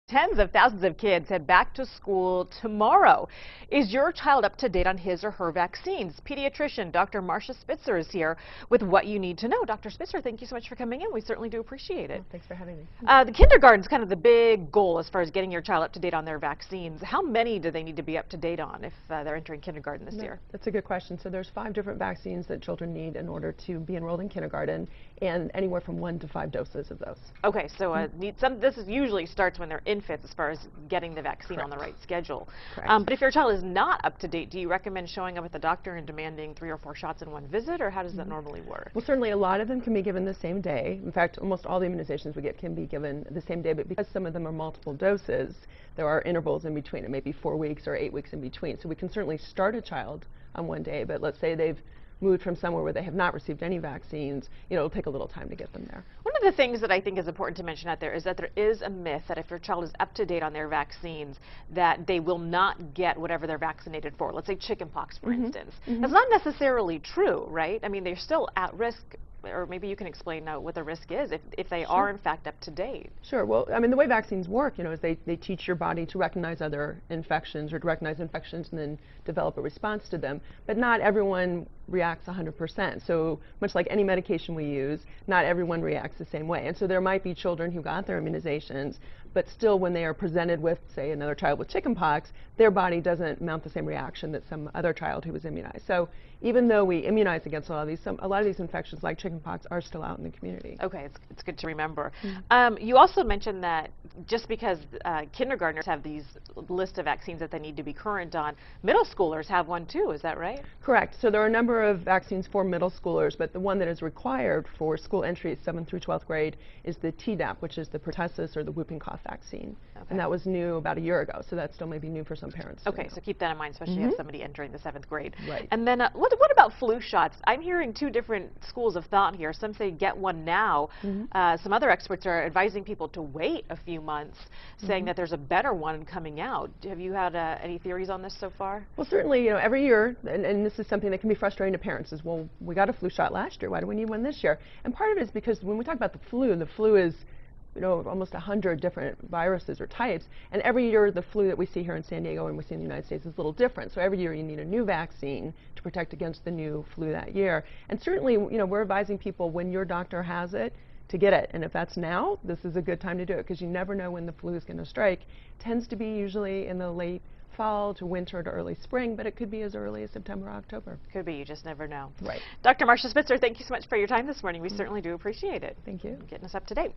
Tens of thousands of kids head back to school tomorrow. Is your child up to date on his or her vaccines? Pediatrician Dr. Marcia Spitzer is here with what you need to know. Dr. Spitzer, thank you so much for coming in. We certainly do appreciate it. Oh, thanks for having me. The kindergarten's kind of the big goal as far as getting your child up to date on their vaccines. How many do they need to be up to date on if they're entering kindergarten this year? That's a good question. So there's 5 different vaccines that children need in order to be enrolled in kindergarten, and anywhere from 1 to 5 doses of those. Okay, so this is usually starts when they're infants as far as getting the vaccine on the right schedule. But if your child is not up to date, do you recommend showing up at the doctor and demanding 3 or 4 shots in one visit, or how does that normally work? Well, certainly a lot of them can be given the same day. In fact, almost all the immunizations we get can be given the same day, but because some of them are multiple doses, there are intervals in between. It may be 4 weeks or 8 weeks in between. So we can certainly start a child on one day, but let's say they've moved from somewhere where they have not received any vaccines, it'll take a little time to get them there. One of the things that I think is important to mention out there is that there is a myth that if your child is up to date on their vaccines, that they will not get whatever they're vaccinated for. Let's say chickenpox, for instance. That's not necessarily true, right? I mean, they're still at risk. Or maybe you can explain what the risk is if they are in fact up to date. Sure. Well, I mean, the way vaccines work, is they teach your body to recognize other infections or to recognize infections and then develop a response to them. But not everyone reacts 100%. So much like any medication we use, not everyone reacts the same way. And so there might be children who got their immunizations, but still when they are presented with, say, another child with chickenpox, their body doesn't mount the same reaction that some other child who was immunized. So even though we immunize against a lot of these infections like chickenpox are still out in the community. Okay, it's good to remember. You also mentioned that just because kindergartners have these list of vaccines that they need to be current on, middle schoolers have one too, is that right? Correct. So there are a number of vaccines for middle schoolers, but the one that is required for school entry 7th through 12th grade is the Tdap, which is the pertussis or the whooping cough vaccine. Okay. And that was new about a year ago, so that still may be new for some parents. Okay, so keep that in mind, especially if you have somebody entering the 7th grade. Right. And then what about flu shots? I'm hearing 2 different schools of thought here. Some say get one now. Some other experts are advising people to wait a few months, saying that there's a better one coming out. Have you had any theories on this so far? Well, certainly, every year, and this is something that can be frustrating to parents, is, well, we got a flu shot last year. Why do we need one this year? And part of it is because when we talk about the flu is almost 100 different viruses or types, and every year the flu that we see here in San Diego and we see in the United States is a little different. So every year you need a new vaccine to protect against the new flu that year. And certainly, we're advising people when your doctor has it to get it. And if that's now, this is a good time to do it because you never know when the flu is going to strike. It tends to be usually in the late fall to winter to early spring, but it could be as early as September, October. Could be, you just never know. Right. Dr. Marcia Spitzer, thank you so much for your time this morning. We certainly do appreciate it. Thank you. Getting us up to date.